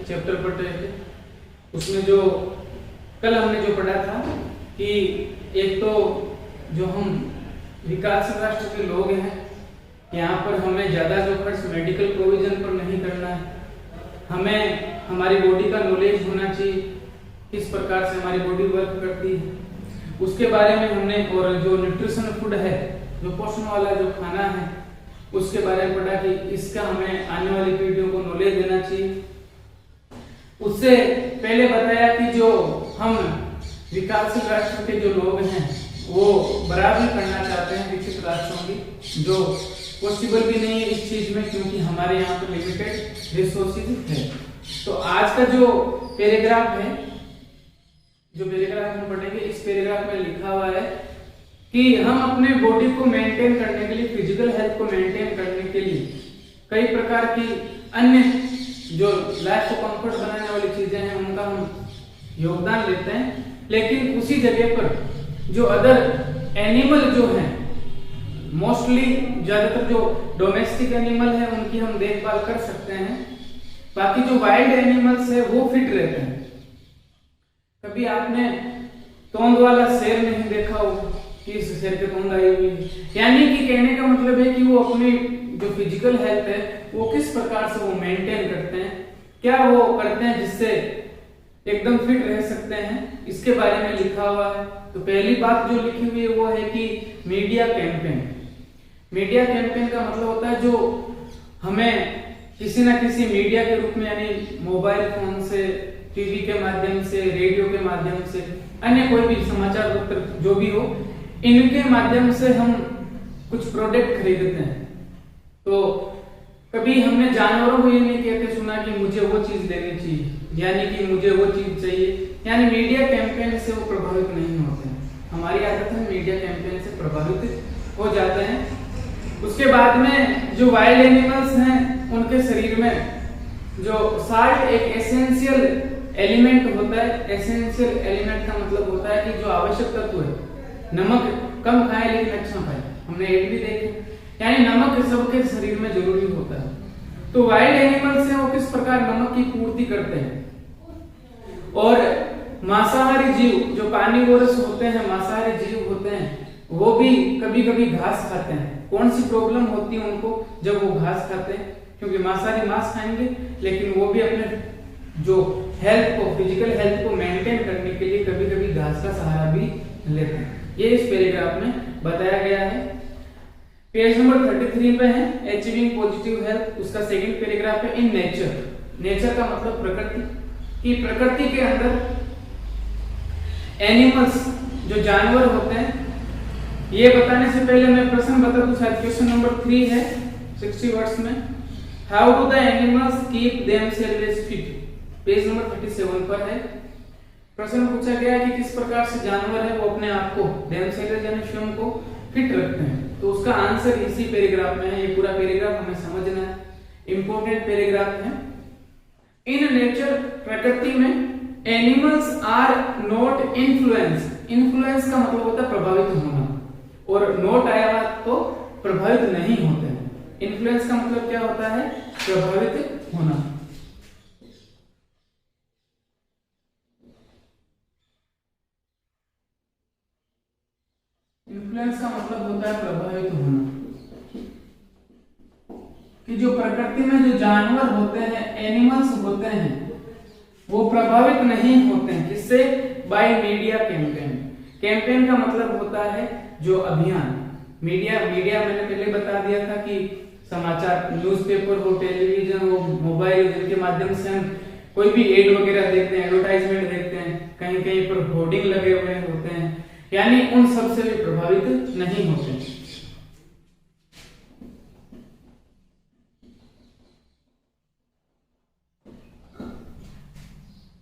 Chapter पढ़ रहे थे, उसमें जो कल हमने जो पढ़ा था कि एक तो जो हम विकासशील राष्ट्र के लोग हैं, यहाँ पर हमें ज़्यादा जो खर्च मेडिकल प्रोविजन पर नहीं करना है, हमें हमारी बॉडी का नॉलेज होना चाहिए, किस प्रकार से हमारी बॉडी वर्क करती है उसके बारे में हमने, और जो न्यूट्रिशन फूड है, जो पोषण वाला जो खाना है उसके बारे में पढ़ा कि इसका हमें आने वाली पीढ़ियों को नॉलेज देना चाहिए। उससे पहले बताया कि जो हम विकासशील राष्ट्र के जो लोग हैं वो बराबरी करना चाहते हैं विकसित राष्ट्रों की, जो पॉसिबल भी नहीं है इस चीज में, क्योंकि हमारे यहाँ पर लिमिटेड रिसोर्सेज है। तो आज का जो पैराग्राफ है, जो पैराग्राफ हम पढ़ेंगे, इस पैराग्राफ में लिखा हुआ है कि हम अपने बॉडी को मेंटेन करने के लिए, फिजिकल हेल्थ को मेंटेन करने के लिए कई प्रकार की अन्य जो लाइफ को कंफर्ट बनाने वाली चीजें हैं उनका हम योगदान लेते हैं, लेकिन उसी जगह पर जो अदर एनिमल जो हैं, मोस्टली ज्यादातर जो डोमेस्टिक एनिमल है उनकी हम देखभाल कर सकते हैं, बाकी जो वाइल्ड एनिमल्स है वो फिट रहते हैं। कभी आपने तोंद वाला शेर नहीं देखा होगा कि इस शेर के तोंद आई हुई है, यानी कि कहने का मतलब है कि वो अपनी जो फिजिकल हेल्थ है वो किस प्रकार से वो मेंटेन करते हैं, क्या वो करते हैं जिससे एकदम फिट रह सकते हैं, इसके बारे में लिखा हुआ है। तो पहली बात जो लिखी हुई है वो है कि मीडिया कैंपेन। मीडिया कैंपेन का मतलब होता है जो हमें किसी ना किसी मीडिया के रूप में, यानी मोबाइल फोन से, टीवी के माध्यम से, रेडियो के माध्यम से, अन्य कोई भी समाचार पत्र जो भी हो, इनके माध्यम से हम कुछ प्रोडक्ट खरीदते हैं। तो कभी हमने जानवरों को ये नहीं कहते सुना कि मुझे वो चीज लेनी चाहिए, यानी कि मुझे वो चीज चाहिए, यानी मीडिया कैंपेन से वो प्रभावित नहीं होते हैं। हमारी आदत है मीडिया कैंपेन से प्रभावित हो जाते हैं। उसके बाद में जो वाइल्ड एनिमल्स हैं उनके शरीर में जो साल्ट एक एसेंशियल एलिमेंट होता है। एसेंशियल एलिमेंट का मतलब होता है कि जो आवश्यक तत्व है, नमक कम खाएं लेकिन अच्छा खाएं, हमने एक भी देखे, यानी नमक सबके शरीर में जरूरी होता है। तो वाइल्ड एनिमल्स हैं वो किस प्रकार नमक की पूर्ति करते हैं। और मांसाहारी जीव जो कार्निवोरस होते हैं, मांसाहारी जीव होते हैं, वो भी कभी कभी घास खाते हैं। कौन सी प्रॉब्लम होती है उनको जब वो घास खाते हैं, क्योंकि मांसाहारी मांस खाएंगे लेकिन वो भी अपने जो हेल्थ को, फिजिकल हेल्थ को मेंटेन करने के लिए कभी कभी घास का सहारा भी लेते हैं। ये इस पैराग्राफ में बताया गया है। पेज नंबर 33 पे है अचीविंग पॉजिटिव हेल्थ, उसका सेकंड पैराग्राफ है इन नेचर। नेचर का मतलब प्रकृति, कि प्रकृति के अंदर एनिमल्स जो जानवर होते हैं, ये बताने से पहले मैं प्रश्न बता दूं, शायद क्वेश्चन नंबर 3 है 60 वर्ड्स में। How do the animals keep themselves fit, page number 37 पर है। प्रश्न पूछा गया है कि किस प्रकार से जानवर है वो अपने आप को, देमसेल्व्स यानी स्वयं को फिट रखते हैं। तो उसका आंसर इसी पैराग्राफ में है। ये पूरा पैराग्राफ हमें समझना है, इंपॉर्टेंट पैराग्राफ है। इन नेचर, प्रकृति में animals are not influence. Influence का मतलब होता है प्रभावित होना, और नोट आया हुआ तो प्रभावित नहीं होते हैं। इन्फ्लुएंस का मतलब क्या होता है, प्रभावित होना। इन्फ्लुएंस का मतलब होता है प्रभावित होना, कि जो प्रकृति में जो जानवर होते हैं, एनिमल्स होते हैं, वो प्रभावित नहीं होते हैं। किससे? By media campaign. कैंपेन का मतलब होता है जो अभियान। मीडिया मैंने पहले बता दिया था कि समाचार, न्यूज़पेपर हो, टेलीविजन हो, मोबाइल, जिनके माध्यम से हम कोई भी एड वगैरह देखते हैं, एडवर्टाइजमेंट देखते हैं, कहीं कहीं पर होर्डिंग लगे हुए होते हैं, यानी उन सब से भी प्रभावित नहीं होते।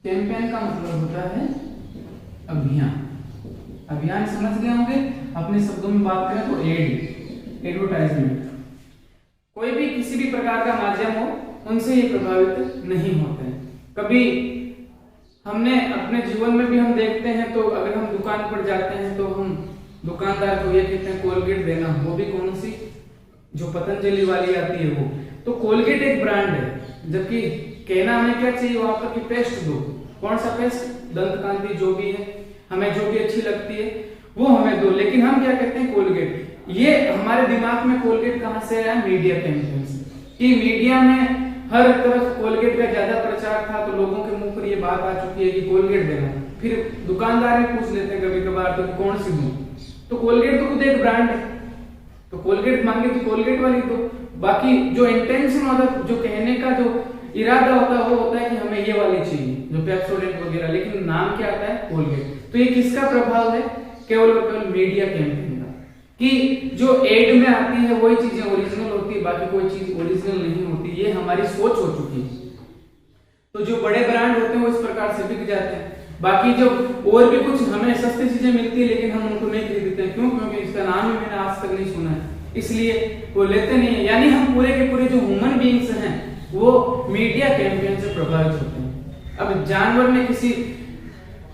कैंपेन का मतलब होता है अभियान। अभियान समझ गए होंगे। अपने शब्दों में बात करें तो एड, एडवर्टाइजमेंट, कोई भी किसी भी प्रकार का माध्यम हो, उनसे ये प्रभावित नहीं होते हैं। कभी हमने अपने जीवन में भी हम देखते हैं, तो अगर हम दुकान पर जाते हैं तो हम दुकानदार को ये कहते हैं कोलगेट देना, वो भी कौन सी, जो पतंजलि वाली आती है वो। तो कोलगेट एक ब्रांड है, जबकि कहना हमें क्या चाहिए वहां पर कि पेस्ट दो। कौन सा पेस्ट? दंत कांति जो भी है, हमें जो भी अच्छी लगती है वो हमें दो। लेकिन हम क्या कहते हैं? कोलगेट। ये हमारे दिमाग में कोलगेट कहां से आया? मीडिया कैंपेन से। कि मीडिया में हर तरफ कोलगेट का ज्यादा प्रचार था तो लोगों के मुंह पर ये बात आ चुकी है कि कोलगेट देना। फिर दुकानदार भी पूछ लेते हैं कभी कभार तो कौन सी दूं, तो कोलगेट तो खुद एक ब्रांड है, तो कोलगेट मांगे तो कोलगेट वाली दो। बाकी जो इंटेंशन होता है, जो कहने का जो इरादा होता है वो होता है कि हमें ये वाली चाहिए, जो पेप्सोडेंट वगैरह, लेकिन नाम क्या आता है? कोलगेट। तो ये किसका प्रभाव है? केवल और केवल मीडिया कैंपेन का, कि जो एड में आती है वही चीजें ओरिजिनल होती है, बाकी कोई चीज ओरिजिनल नहीं होती। ये हमारी सोच हो चुकी है। तो जो बड़े ब्रांड होते हैं वो इस प्रकार से बिक जाते हैं। बाकी जो और भी कुछ हमें सस्ती चीजें मिलती है लेकिन हम उनको नहीं खरीदते हैं। क्यों? क्योंकि इसका नाम ही मैंने आज तक नहीं सुना है, इसलिए वो लेते नहीं है। यानी हम पूरे के पूरे जो ह्यूमन बीइंग्स हैं वो मीडिया कैंपेन से प्रभावित होते हैं। अब जानवर ने किसी,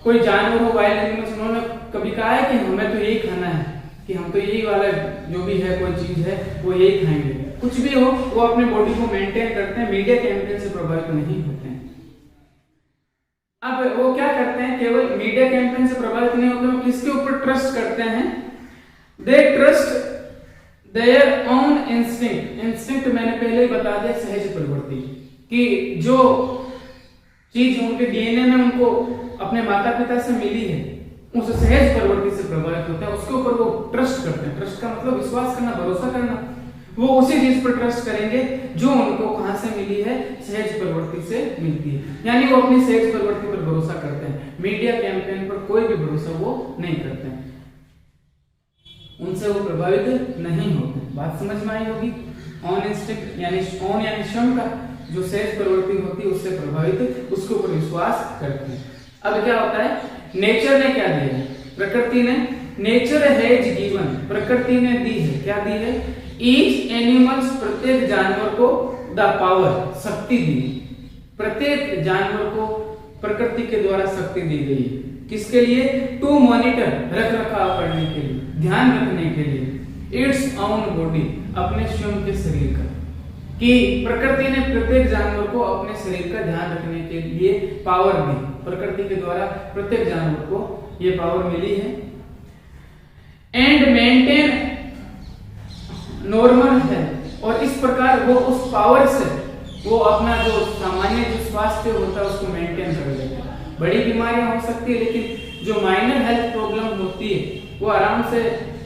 कोई जानवर हो, वाइल्ड एनिमल्स, उन्होंने कभी कहा है कि हमें तो यही खाना है, कि हम तो यही वाला जो भी है कोई चीज है वो यही खाएंगे। कुछ भी हो, वो अपने बॉडी को मेंटेन करते हैं, मीडिया कैंपेन से प्रभावित नहीं होते हैं। अब वो क्या करते हैं? केवल मीडिया कैंपेन से प्रभावित नहीं होते, वो किसके ऊपर ट्रस्ट करते हैं? They trust their own instinct. Instinct मैंने पहले ही बता दिया, सहज प्रवृत्ति, कि जो चीज उनके डीएनए में उनको अपने माता पिता से मिली है उस सहज प्रवृत्ति से प्रभावित होते हैं, उसके ऊपर वो ट्रस्ट करते हैं। ट्रस्ट का मतलब विश्वास करना, भरोसा करना। वो उसी चीज पर ट्रस्ट करेंगे जो उनको कहां से मिली है? सहज प्रवृत्ति से मिलती है। यानी वो अपनी सहज प्रवृत्ति पर भरोसा करते हैं, मीडिया कैंपेन पर कोई भी भरोसा वो नहीं करते हैं, उनसे वो प्रभावित नहीं होते। बात समझ में आई होगी? ऑन इंस्टिंक्ट यानी स्वयं का जो सहज प्रवृत्ति होती है उससे प्रभावित, उसके ऊपर विश्वास करते हैं। अब क्या होता है? नेचर ने क्या दिया है? प्रकृति ने, नेचर हैज गिवन, प्रकृति ने दी है। क्या दी है? ईच एनिमल्स, प्रत्येक जानवर को द पावर, शक्ति दी। प्रत्येक जानवर को प्रकृति के द्वारा शक्ति दी गई है। किसके लिए? टू मॉनिटर, रख रखाव करने के लिए, ध्यान रखने के लिए, इट्स ओन बॉडी, अपने स्वयं के शरीर का। कि प्रकृति ने प्रत्येक जानवर को अपने शरीर का ध्यान रखने के लिए पावर दी। प्रकृति के द्वारा प्रत्येक जानवर को ये पावर मिली है। एंड मेंटेन नॉर्मल है, और इस प्रकार वो उस पावर से वो अपना जो सामान्य जो स्वास्थ्य होता है उसको मेंटेन कर लेते हैं। बड़ी बीमारियां हो सकती है लेकिन जो माइनर हेल्थ प्रॉब्लम होती है वो आराम से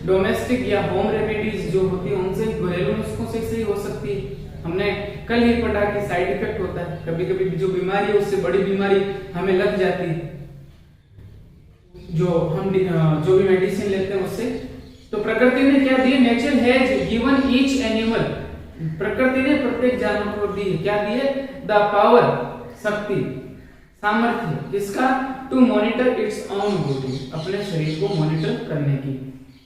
डोमेस्टिक या होम रेमेडीज जो होती है उनसे, घरेलू नुस्खों से सही हो सकती है। हमने कल ही पढ़ा कि साइड इफेक्ट होता है, कभी कभी जो बीमारी है उससे बड़ी बीमारी हमें लग जाती है, जो हम जो भी मेडिसिन लेते हैं उससे। तो प्रकृति ने क्या दिया? Nature has given each animal, प्रकृति ने प्रत्येक जानवर को दी है। क्या दी है? द पावर, शक्ति, सामर्थ्य, किसका? To monitor its own body, अपने शरीर को मॉनिटर करने की।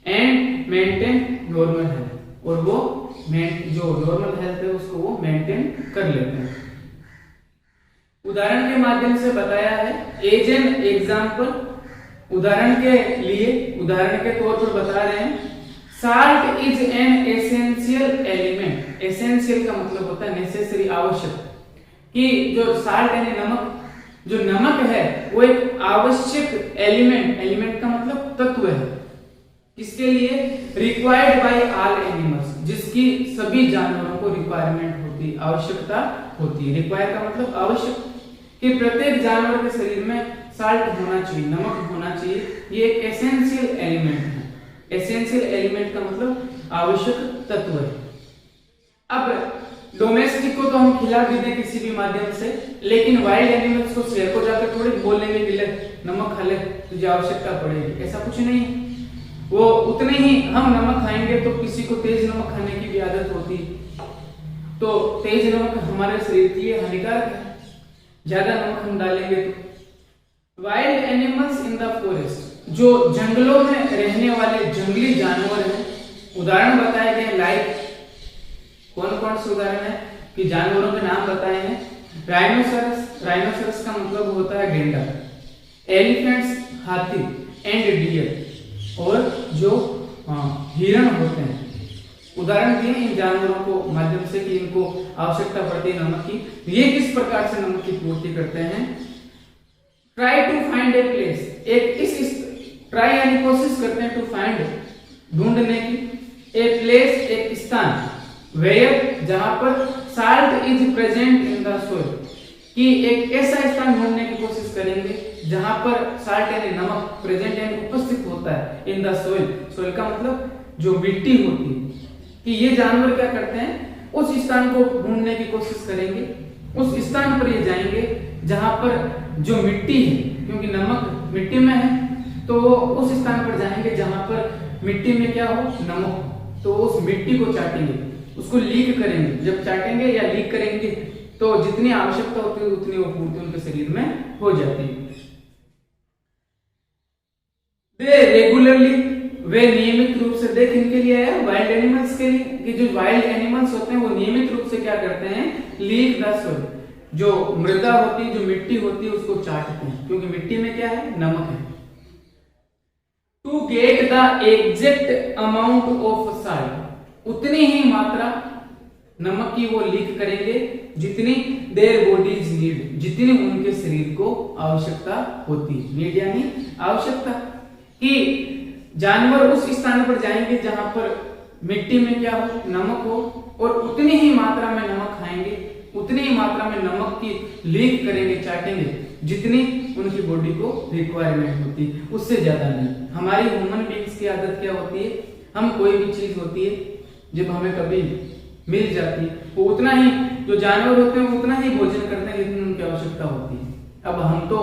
एंड मेंटेन नॉर्मल हेल्थ, और वो जो नॉर्मल हेल्थ है उसको वो मेंटेन कर लेते हैं। उदाहरण के माध्यम से बताया है, एज एन एग्जाम्पल, उदाहरण के लिए, उदाहरण के तौर पर बता रहे हैं, salt is an essential element. Essential का मतलब होता है नेसेसरी, आवश्यक, कि जो साल्ट यानी नमक, जो नमक है वो एक आवश्यक एलिमेंट, एलिमेंट का मतलब तत्व है। किसके लिए? रिक्वायर्ड बाय ऑल एनिमल्स, जिसकी सभी जानवरों को रिक्वायरमेंट होती है, आवश्यकता होती है। रिक्वायर का मतलब आवश्यक, कि प्रत्येक जानवर के शरीर में साल्ट होना चाहिए, नमक होना चाहिए। ये एक एसेंशियल एलिमेंट है। एसेंशियल एलिमेंट का मतलब आवश्यक तत्व है। अब डोमेस्टिक को तो हम खिला भी दें किसी भी माध्यम से, लेकिन वाइल्ड एनिमल्स को शेर को जाकर थोड़ी बोल लेंगे कि ले नमक खा ले, तुझे आवश्यकता पड़ेगी, ऐसा कुछ नहीं। वो उतने ही हम नमक खाएंगे तो किसी को तेज नमक खाने की भी आदत होती है, तो तेज नमक हमारे शरीर के लिए हानिकारक है, ज्यादा नमक हम डालेंगे तो। Wild animals in the forest, जो जंगलों में रहने वाले जंगली जानवर हैं, उदाहरण बताए गए, लाइक कौन कौन से उदाहरण है कि जानवरों के नाम बताए हैं। राइनोसरस, राइनोसरस का मतलब होता है गेंडा, एलिफेंट्स हाथी, एंड डियर, और जो हिरण होते हैं, उदाहरण दिए इन जानवरों को माध्यम से कि इनको आवश्यकता पड़ती है नमक की। ये किस प्रकार से नमक की पूर्ति करते हैं? Try to find a place, एक इस ट्राई यानी कोशिश करते हैं, टू फाइंड ढूंढने की, ए प्लेस एक स्थान, वेयर जहां पर salt is present in the soil, कि एक ऐसा स्थान ढूंढने की कोशिश करेंगे जहां पर साल्ट यानी नमक प्रेजेंट यानी उपस्थित होता है, इन द सोइल, सोइल का मतलब जो मिट्टी होती है, कि ये जानवर क्या करते हैं उस स्थान को ढूंढने की कोशिश करेंगे, उस स्थान पर ये जाएंगे जहां पर जो मिट्टी है, क्योंकि नमक मिट्टी में है, तो वो उस स्थान पर जाएंगे जहां पर मिट्टी में क्या हो, नमक, तो उस मिट्टी को चाटेंगे, उसको लीक करेंगे, जब चाटेंगे या लीक करेंगे तो जितनी आवश्यकता होती है उतनी वो पूर्ति उनके शरीर में हो जाती है। रेगुलरली, वे नियमित रूप से, देख इनके लिए है वाइल्ड एनिमल्स के लिए, कि जो वाइल्ड एनिमल्स होते हैं वो नियमित रूप से क्या करते हैं, लीक द सोइल, जो मृदा होती है, जो मिट्टी होती है उसको चाटते हैं, क्योंकि मिट्टी में क्या है, नमक है। To get the exact amount of salt, उतनी ही मात्रा नमक की वो लीक करेंगे जितनी देयर बॉडीज नीड, जितनी उनके शरीर को आवश्यकता होती है। नीड यानी आवश्यकता, कि जानवर उस स्थान पर जाएंगे जहां पर मिट्टी में क्या हो, नमक हो, और उतनी ही मात्रा में नमक खाएंगे, उतनी ही मात्रा में नमक की लीक करेंगे, चाटेंगे जितनी उनकी बॉडी को रिक्वायरमेंट होती है, उससे ज्यादा नहीं। हमारी ह्यूमन बीइंग्स की आदत क्या होती है, हम कोई भी चीज होती है जब हमें कभी मिल जाती है वो उतना ही, जो जानवर होते हैं उतना ही भोजन करते हैं जितनी उनकी आवश्यकता होती है। अब हम तो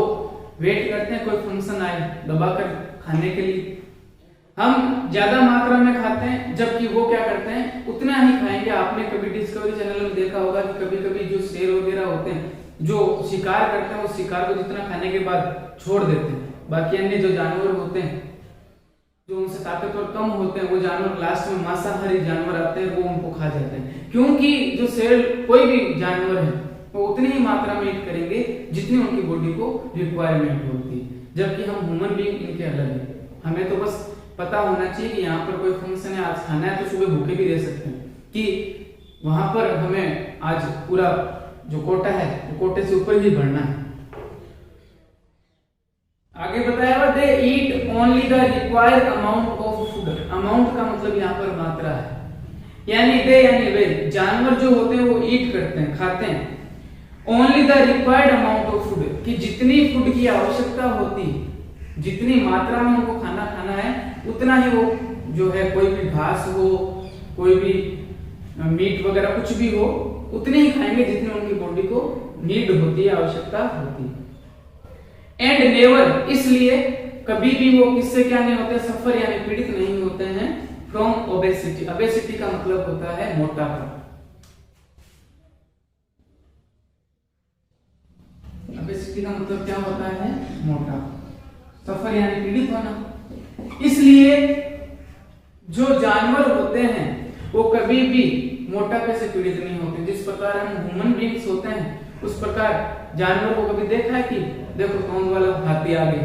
वेट करते हैं कोई फंक्शन आए दबाकर खाने के लिए, हम ज्यादा मात्रा में खाते हैं, जबकि वो क्या करते हैं उतना ही खाएंगे। आपने कभी डिस्कवरी चैनल में देखा होगा कि कभी कभी जो शेर वगैरह होते हैं जो शिकार करते हैं, उस शिकार को जितना खाने के बाद छोड़ देते हैं, बाकी अन्य जो जानवर होते हैं जो उनसे ताकतवर कम होते हैं वो जानवर लास्ट में मांसाहारी जानवर आते हैं, वो उनको खा जाते हैं, क्योंकि जो शेर कोई भी जानवर है वो उतनी ही मात्रा में ईट करेंगे जितनी उनकी बॉडी को रिक्वायरमेंट होती है, जबकि हम ह्यूमन बीइंग इनके अलग है। हमें तो बस पता होना चाहिए कि यहाँ पर कोई फंक्शन है, आज खाना है, तो सुबह भूखे भी रह सकते हैं, कि वहां पर हमें आज पूरा जो कोटा है वो कोटे से ऊपर ही भरना है। आगे बताया हुआ, they eat only the required amount of food, amount का मतलब यहाँ पर मात्रा है, यानी दे यानी वे जानवर जो होते हैं वो ईट करते हैं, खाते हैं, only the required amount of food, कि जितनी फूड की आवश्यकता होती है, जितनी मात्रा में उनको खाना खाना है उतना ही वो जो है, कोई भी घास हो, कोई भी मीट वगैरह कुछ भी हो, उतने ही खाएंगे जितनी उनकी बॉडी को नीड होती है, आवश्यकता होती है। एंड नेवर, इसलिए कभी भी वो किससे क्या नहीं होते, सफर यानी पीड़ित नहीं होते हैं फ्रॉम ओबेसिटी। ओबेसिटी का मतलब होता है मोटापा। ओबेसिटी का मतलब क्या होता है, मोटापा, सफर यानी पीड़ित होना। इसलिए जो जानवर होते हैं वो कभी भी मोटापे से पीड़ित नहीं होते। जिस प्रकार हम ह्यूमन बीइंग्स होते हैं उस प्रकार जानवर को कभी देखा है कि देखो कौन वाला हाथी आ गया,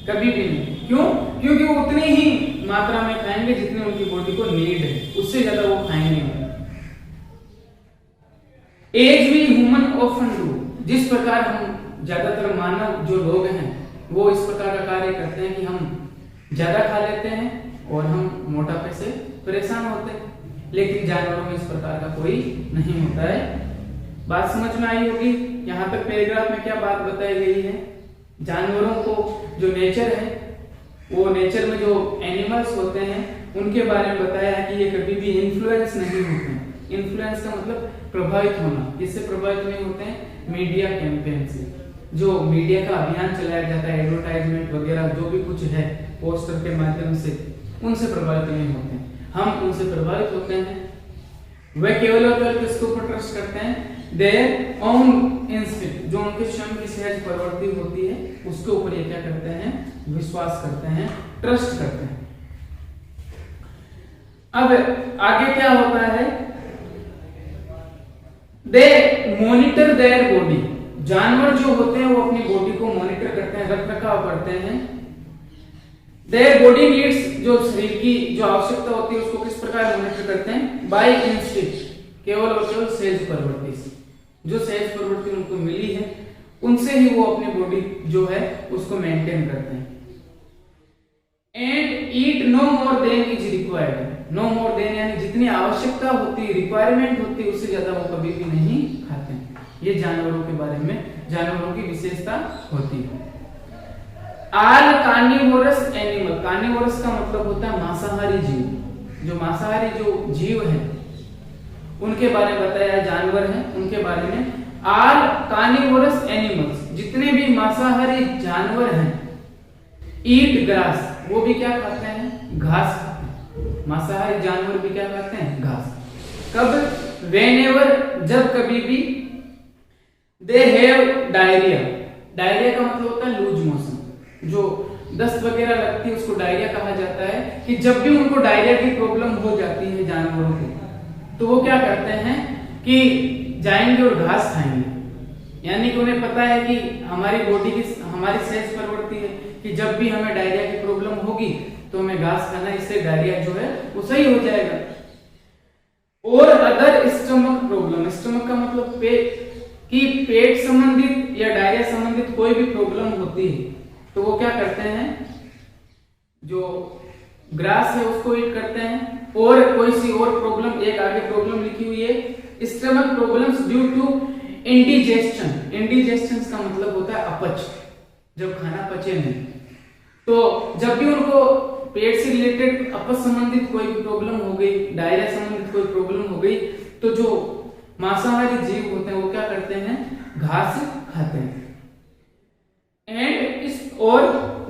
कभी भी नहीं। क्यों? क्योंकि वो उतनी ही मात्रा में खाएंगे जितनी उनकी बॉडी को नीड है, उससे ज्यादा वो खाएंगे नहीं। As we human often do, जिस प्रकार हम ज्यादातर मानव जो लोग हैं वो इस प्रकार का कार्य करते हैं कि हम ज्यादा खा लेते हैं और हम मोटापे से परेशान होते हैं, लेकिन जानवरों में इस प्रकार का कोई नहीं होता है। बात समझ में आई होगी। यहाँ तक पैराग्राफ में क्या बात बताई गई है, जानवरों को जो नेचर है, वो नेचर में जो एनिमल्स होते हैं उनके बारे में बताया है कि ये कभी भी इन्फ्लुएंस नहीं होते हैं। इन्फ्लुएंस का मतलब प्रभावित होना। किससे प्रभावित नहीं होते हैं? मीडिया कैंपेन से। जो मीडिया का अभियान चलाया जाता है, एडवर्टाइजमेंट वगैरह जो भी कुछ है पोस्टर के माध्यम से, उनसे प्रभावित नहीं होते हैं। हम उनसे प्रभावित होते हैं। वे केवल और केवल किसके ऊपर ट्रस्ट करते हैं? देयर ओन इंस्टिंक्ट, जो उनके स्वयं की सहज प्रवृत्ति होती है उसके ऊपर ये क्या करते हैं? विश्वास करते हैं, ट्रस्ट करते हैं। अब आगे क्या होता है? दे मॉनिटर देयर बॉडी, जानवर जो होते हैं वो अपनी बॉडी को मॉनिटर करते हैं, रख रखाव करते हैं। देयर बॉडी नीड्स, जो शरीर की जो आवश्यकता होती है उसको किस प्रकार मॉनिटर करते हैं, बाय इंस्टिंक्ट, केवल और केवल सहज प्रवृत्ति से। जो सहज प्रवृत्ति उनको मिली है उनसे ही वो अपनी बॉडी जो है उसको मेंटेन करते हैं। And eat no more than is required, no more than यानी जितनी आवश्यकता होती है, रिक्वायरमेंट होती है, उससे ज्यादा वो कभी भी नहीं खाते हैं। ये जानवरों के बारे में, जानवरों की विशेषता होती है। ऑल कार्निवोरस एनिमल, कार्निवोरस का मतलब होता है मांसाहारी जीव। जो मांसाहारी जो जीव हैं उनके बारे में बताया, जानवर हैं उनके बारे में। ऑल कार्निवोरस एनिमल्स, जितने भी मांसाहारी जानवर हैं, ईट ग्रास, वो भी क्या खाते हैं, घास खाते हैं। मांसाहारी जानवर भी क्या खाते हैं, घास। कब, व्हेनेवर, जब कभी भी, दे हैव डायरिया, डायरिया का मतलब होता है लूज मोशन, जो दस्त वगैरह लगती है उसको डायरिया कहा जाता है। कि जब भी उनको डायरिया की प्रॉब्लम हो जाती है जानवरों को, तो वो क्या करते हैं कि जाएंगे और घास खाएंगे। यानी कि उन्हें पता है कि हमारी बॉडी की, हमारी सहज प्रवृत्ति है कि जब भी हमें डायरिया की प्रॉब्लम होगी तो हमें घास खाना, इससे डायरिया जो है वो सही हो जाएगा। और अदर स्टमक प्रॉब्लम, स्टमक का मतलब पेट, कि पेट संबंधित या डायरिया संबंधित कोई भी प्रॉब्लम होती है तो वो क्या करते हैं, जो ग्रास है उसको ईट करते हैं। और कोई सी और प्रॉब्लम, एक आगे प्रॉब्लम लिखी हुई है, stomach problems due to indigestion. Indigestion का मतलब होता है अपच, जब खाना पचे नहीं। तो जब भी उनको पेट से रिलेटेड अपच संबंधित कोई भी प्रॉब्लम हो गई, डायरिया संबंधित कोई प्रॉब्लम हो गई, तो जो मांसाहारी जीव होते हैं वो क्या करते हैं, घास खाते हैं। एंड इस, और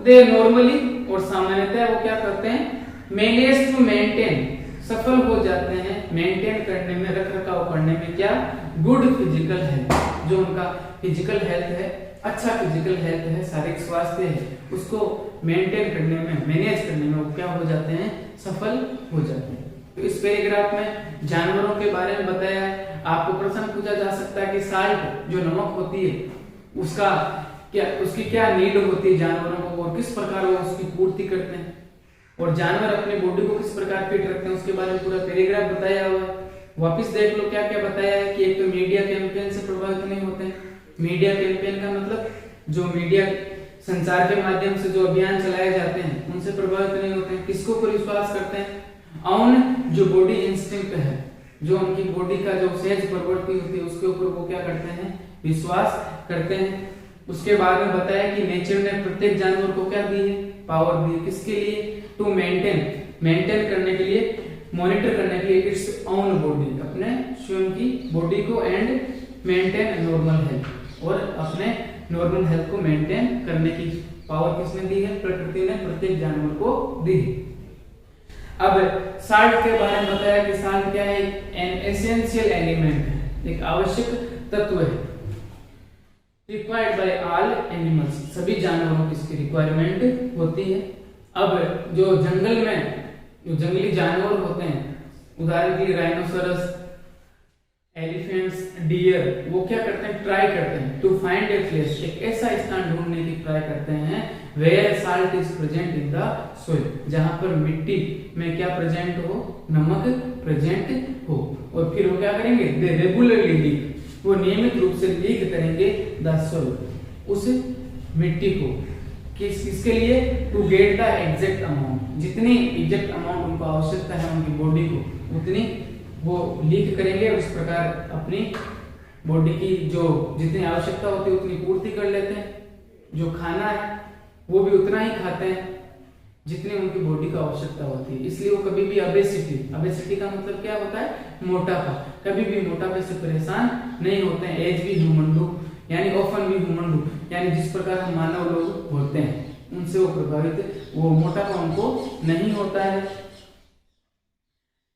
दे नॉर्मली, और सामान्यतः वो क्या करते हैं, मैनेज टू मेंटेन, सफल हो जाते हैं मेंटेन करने में, रख रखाव करने में, क्या, गुड फिजिकल हेल्थ। जो उनका फिजिकल हेल्थ है, अच्छा फिजिकल हेल्थ है, शारीरिक स्वास्थ्य है, उसको मेंटेन करने में, मैनेज करने में वो क्या हो जाते हैं, सफल हो जाते हैं। तो इस पैराग्राफ में जानवरों के बारे में बताया है। आपको प्रश्न पूछा जा सकता है कि साल्ट, जो नमक होती है, उसका क्या, उसकी क्या नीड होती है जानवरों को, और किस प्रकार वो उसकी पूर्ति करते हैं, और जानवर अपने बॉडी को किस प्रकार फिट रखते हैं, उसके बारे में पूरा पैराग्राफ बताया हुआ है। वापस देख लो क्या क्या बताया है कि एक तो मीडिया कैंपेन से प्रभावित नहीं होते हैं। मीडिया कैंपेन का मतलब जो मीडिया संचार के माध्यम से जो अभियान चलाए जाते हैं उनसे प्रभावित नहीं होते हैं। किसको पर विश्वास करते हैं, ऑन जो बॉडी इंस्टिंक्ट है, जो उनकी बॉडी का जो सहज प्रवृत्ति होती है उसके ऊपर वो क्या करते हैं, विश्वास करते हैं। उसके बाद में बताया कि नेचर ने प्रत्येक जानवर को क्या दी है, पावर दी है। किसके लिए, टू मेंटेन, मेंटेन करने के लिए, मॉनिटर करने के लिए इट्स ओन बॉडी, अपने स्वयं की बॉडी को, एंड मेंटेन नॉर्मल हेल्थ, और अपने नॉर्मल हेल्थ को मेंटेन करने की पावर किसने दी है, प्रकृति ने प्रत्येक जानवर को दी है। अब साल्ट के बारे में बताया कि साल्ट क्या है, एन एसेंशियल एलिमेंट है, एक आवश्यक तत्व है। रिक्वायर्ड बाय ऑल एनिमल्स, सभी जानवरों की इसकी रिक्वायरमेंट होती है। अब जो जंगल में जो जंगली जानवर होते हैं, उदाहरण के लिए राइनोसोरस, एलिफेंट्स, डियर, वो क्या करते हैं, ट्राई करते हैं टू फाइंड ए प्लेस, एक ऐसा स्थान ढूंढने की ट्राई करते हैं where salt is present in the soil, जहां पर मिट्टी में क्या प्रेजेंट हो, नमक प्रेजेंट हो। और फिर वो क्या करेंगे, दे रेगुलरली लीक, वो नियमित रूप से लीक करेंगे द सोइल, उस मिट्टी को, किसके लिए, to get the exact amount, जितनी एग्जैक्ट अमाउंट उनको आवश्यकता है उनकी बॉडी को, उतनी वो लीक करेंगे। और इस प्रकार अपनी बॉडी की जो जितनी आवश्यकता होती है उतनी पूर्ति कर लेते हैं। जो खाना है वो भी उतना ही खाते हैं जितनी उनकी बॉडी को आवश्यकता होती है। इसलिए वो कभी भी ओबेसिटी, ओबेसिटी का मतलब क्या होता है, मोटापा, कभी भी मोटापे से परेशान नहीं होते हैं। एज भी ह्यूमन डू, यानी ऑफन भी ह्यूमन डू, यानी जिस प्रकार हम मानव लोग होते हैं उनसे वो प्रभावित, वो मोटापा उनको नहीं होता है।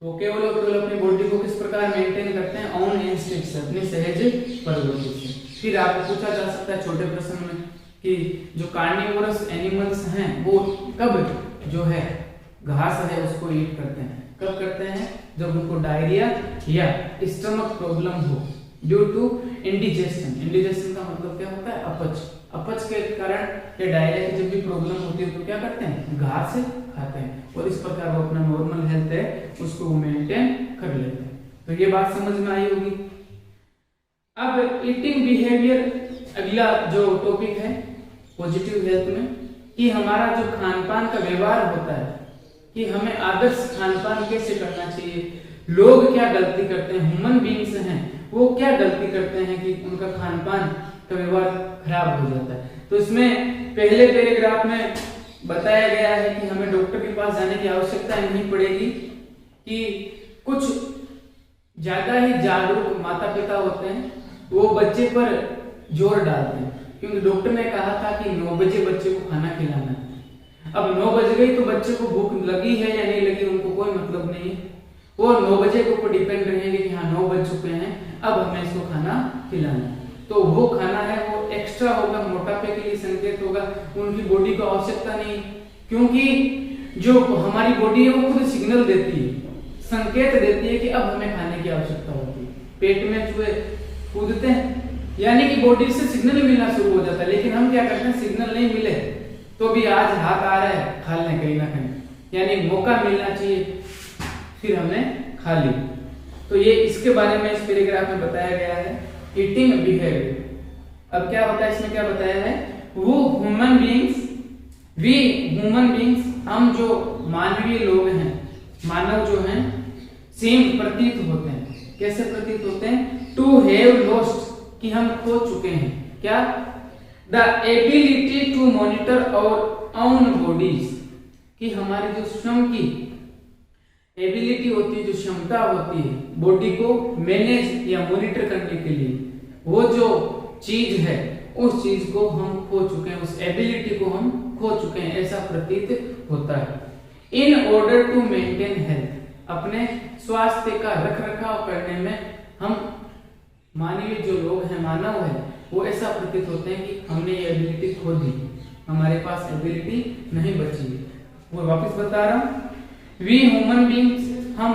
तो केवल और केवल अपनी बॉडी को किस प्रकार मेंटेन करते हैं, ऑन इंस्टिंक्ट से, अपनी सहज प्रवृत्ति से। फिर आपको पूछा जा सकता है छोटे प्रश्न में कि जो कार्निवोरस एनिमल्स हैं वो कब जो है घास है उसको ईट करते हैं, कब करते हैं, जब उनको डायरिया या स्टमक प्रॉब्लम हो ड्यू टू इंडिजेशन। इंडिजेशन का मतलब क्या होता है, अपच, अपच के कारण या डायरिया की जब भी प्रॉब्लम होती है तो क्या करते हैं, घास खाते हैं और इस प्रकार वो अपना नॉर्मल हेल्थ है उसको मेंटेन कर लेते हैं। तो ये बात समझ में आई होगी। अब ईटिंग बिहेवियर अगला जो टॉपिक है पॉजिटिव हेल्थ में, कि हमारा जो खान पान का व्यवहार होता है कि हमें आदर्श खान पान कैसे करना चाहिए। लोग क्या गलती करते हैं, ह्यूमन बीइंग्स हैं वो क्या गलती करते हैं कि उनका खान पान का व्यवहार खराब हो जाता है। तो इसमें पहले पैराग्राफ में बताया गया है कि हमें डॉक्टर के पास जाने की आवश्यकता नहीं पड़ेगी, कि कुछ ज्यादा ही जागरूक माता पिता होते हैं वो बच्चे पर जोर डालते हैं, क्योंकि डॉक्टर ने कहा था कि 9 बजे बच्चे को खाना खिलाना है। अब 9 बज गई तो बच्चे को भूख लगी है या नहीं लगी उनको कोई मतलब नहीं है, वो 9 बजे के ऊपर डिपेंड रहेंगे कि हाँ 9 बज चुके हैं अब हमें इसको खाना खिलाना है। तो वो खाना है वो एक्स्ट्रा होगा, मोटापे के लिए संकेत होगा, उनकी बॉडी को आवश्यकता नहीं, क्योंकि जो हमारी बॉडी है वो खुद सिग्नल देती है, संकेत देती है कि अब हमें खाने की आवश्यकता होती है। पेट में चूहे कूदते हैं यानी कि बॉडी से सिग्नल मिलना शुरू हो जाता है, लेकिन हम क्या करते हैं, सिग्नल नहीं मिले तो भी आज हाथ आ रहा है खा लें कहीं ना कहीं, यानी मौका मिलना चाहिए फिर हमने खा ली। तो ये इसके बारे में इस पैराग्राफ में बताया गया है ईटिंग बिहेवियर। अब क्या होता है, इसमें क्या बताया है, वो ह्यूमन बीइंग्स हम जो मानवीय लोग हैं, मानव जो हैं, सेम प्रतीत होते हैं। कैसे प्रतीत होते हैं, टू हैव लॉस्ट कि हम खो चुके हैं क्या, the ability to monitor our own bodies, कि हमारी जो श्रम की एबिलिटी होती है, जो क्षमता होती है बॉडी को मैनेज या मॉनिटर करने के लिए, वो जो चीज है उस चीज को हम खो चुके हैं, उस एबिलिटी को हम खो चुके हैं, ऐसा प्रतीत होता है। In order to maintain health, अपने स्वास्थ्य का रख रखाव करने में हम मानवीय जो लोग हैं, मानव है, वो ऐसा प्रतीत होते हैं कि हमने ये एबिलिटी खो दी, हमारे पास एबिलिटी नहीं बची। वो वापस बता रहा हूं, वी ह्यूमन बीइंग्स हम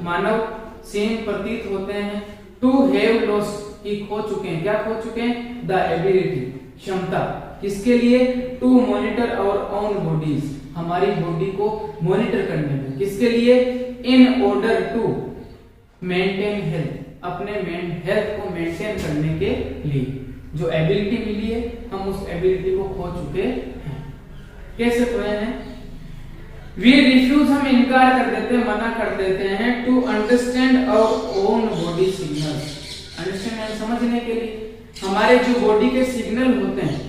मानव सेम प्रतीत होते हैं, टू हैव लॉस्ट कि खो चुके हैं, क्या खो चुके हैं, द एबिलिटी क्षमता, किसके लिए, to monitor our own bodies, हमारी बॉडी को मॉनिटर करने में, किसके लिए, in order to maintain health, अपने हेल्थ को मेंटेन करने के लिए जो एबिलिटी मिली है हम उस एबिलिटी को खो चुके हैं। कैसे खोए हैं, वी रिफ्यूज, हम इनकार कर देते हैं, मना कर देते हैं, to understand our own body signals, understand समझने के लिए हमारे जो बॉडी के सिग्नल होते हैं,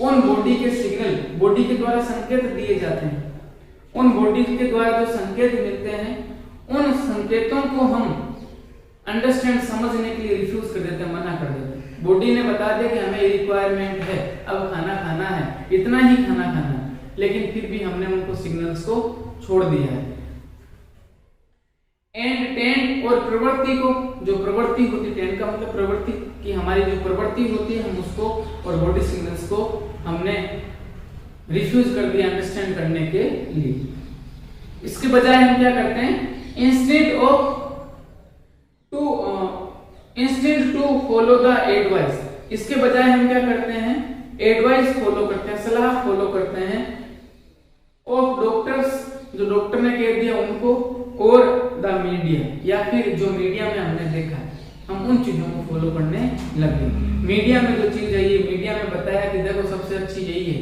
उन बॉडी के सिग्नल बॉडी के द्वारा संकेत दिए जाते हैं, उन बॉडी के द्वारा जो संकेत मिलते हैं उन संकेतों को हम अंडरस्टैंड समझने के लिए रिफ्यूज कर देते हैं, मना कर देते हैं। बॉडी ने बता दिया कि हमें रिक्वायरमेंट है, अब खाना खाना है, इतना ही खाना खाना है, लेकिन फिर भी हमने उनको सिग्नल्स को छोड़ दिया है। एंड टेंड, और प्रवृत्ति को, जो प्रवृत्ति होती है, टेंड का मतलब प्रवृत्ति, कि हमारी जो प्रवृत्ति होती है हम उसको और बॉडी सिग्नल्स को हमने रिफ्यूज कर दिया अंडरस्टैंड करने के लिए। इसके बजाय हम क्या करते हैं, instead to follow the advice, इसके बजाय हम क्या करते हैं, एडवाइस फॉलो करते हैं, सलाह फॉलो करते हैं ऑफ डॉक्टर्स, जो डॉक्टर ने कह दिया उनको, और द मीडिया, या फिर जो मीडिया में हमने देखा है हम उन चीजों को फॉलो करने लगे। मीडिया में जो चीज है, ये मीडिया में बताया कि देखो सबसे अच्छी यही है,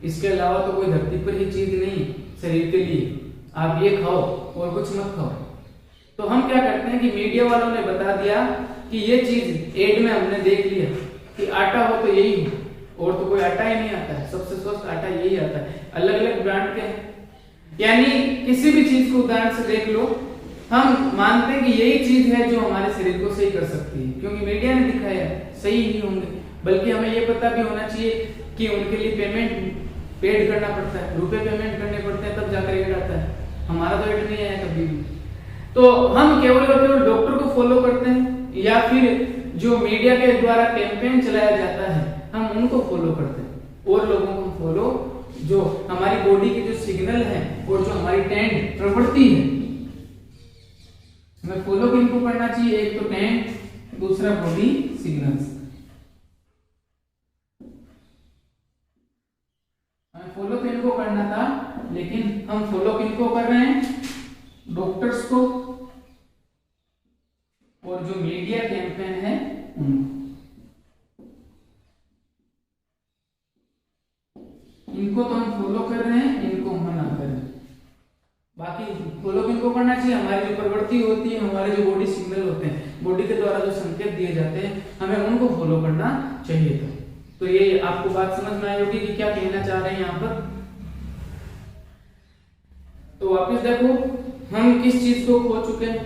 इसके अलावा तो कोई धरती पर ही चीज नहीं शरीर के लिए, आप ये खाओ और कुछ मत खाओ। तो हम क्या करते हैं कि मीडिया वालों ने बता दिया कि ये चीज एड में हमने देख लिया कि आटा हो तो यही हो, और तो कोई आटा ही नहीं आता है, सबसे स्वस्थ आटा यही आता है, अलग अलग ब्रांड के हैं। यानी किसी भी चीज को उदाहरण से देख लो, हम मानते हैं कि यही चीज है जो हमारे शरीर को सही कर सकती है, क्योंकि मीडिया ने दिखाया सही ही होंगे, बल्कि हमें ये पता भी होना चाहिए कि उनके लिए पेमेंट पेड करना पड़ता है, रुपए पेमेंट करने पड़ते हैं, तब जाकर एड आता है, हमारा तो एड नहीं आया कभी भी। तो हम केवल और केवल डॉक्टर को फॉलो करते हैं, या फिर जो मीडिया के द्वारा कैंपेन चलाया जाता है हम उनको फॉलो करते हैं, और लोगों को फॉलो जो हमारी बॉडी के जो सिग्नल है और जो हमारी टेंड प्रवृत्ति है, हमें फॉलो किनको करना चाहिए, एक तो टेंड, दूसरा बॉडी सिग्नल्स। फॉलो किनको करना था, लेकिन हम फॉलो किनको कर रहे हैं, डॉक्टर्स को, और जो मीडिया कैंपेन है उनको। इनको तो हम फॉलो कर रहे हैं, इनको मना कर रहे हैं। बाकी फॉलो किनको करना चाहिए, हमारी जो प्रवृत्ति होती है, हमारे जो बॉडी सिग्नल होते हैं, बॉडी के द्वारा जो संकेत दिए जाते हैं, हमें उनको फॉलो करना चाहिए था। तो ये आपको बात समझ में आई होगी कि क्या कहना चाह रहे हैं यहाँ पर। तो वापस देखो, हम किस चीज को खो चुके हैं,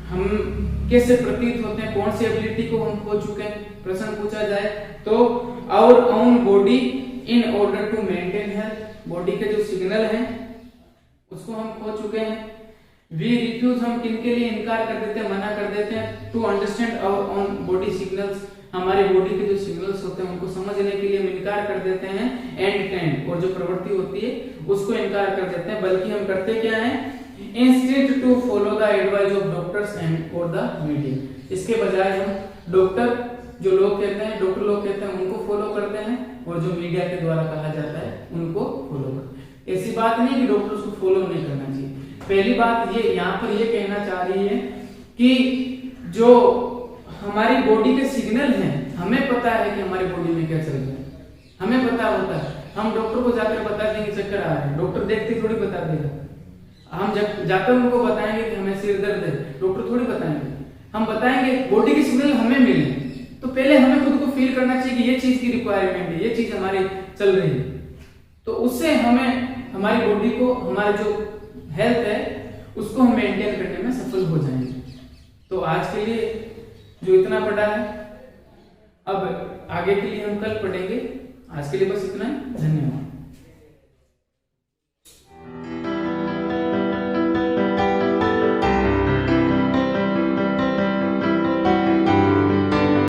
हम कैसे प्रतीत होते हैं, कौन सी एबिलिटी को हम खो चुके हैं। प्रश्न पूछा जाए तो our own body in order to maintain health, body के जो सिग्नल हैं उसको हम खो चुके हैं। वी रिफ्यूज, हम किनके लिए इनकार कर देते हैं, मना कर देते हैं। To understand our own body signals, हमारे बॉडी के जो सिग्नल्स होते हैं उनको समझने के लिए हम इनकार कर देते हैं। एंड टेंड, और जो प्रवृत्ति होती है उसको इनकार कर देते हैं। बल्कि हम करते क्या है, instead to follow the advice of doctors and और द मीडिया, इसके बजाय हम डॉक्टर जो लोग कहते हैं, डॉक्टर लोग कहते हैं उनको फॉलो करते हैं, और जो मीडिया के द्वारा कहा जाता है उनको फॉलो करते हैं। ऐसी बात नहीं कि डॉक्टर्स को फॉलो नहीं करना चाहिए। पहली बात ये यहाँ पर ये कहना चाह रही है कि जो हमारी बॉडी के सिग्नल हैं, हमें पता है कि हमारी बॉडी में क्या चल रहा है, हमें पता होता है। हम डॉक्टर को जाकर बता देंगे चक्कर आ रहा है, डॉक्टर देखते थोड़ी बता देगा। हम जब जाकर उनको बताएंगे कि हमें सिर दर्द है, डॉक्टर थोड़ी बताएंगे, हम बताएंगे बॉडी के सिग्नल हमें मिले। तो पहले हमें खुद को फील करना चाहिए कि ये चीज की रिक्वायरमेंट है, ये चीज हमारी चल रही है, तो उससे हमें हमारी बॉडी को, हमारे जो हेल्थ है उसको हम मेंटेन करने में सफल हो जाएंगे। तो आज के लिए जो इतना पढ़ा है, अब आगे के लिए हम कल पढ़ेंगे। आज के लिए बस इतना ही, धन्यवाद।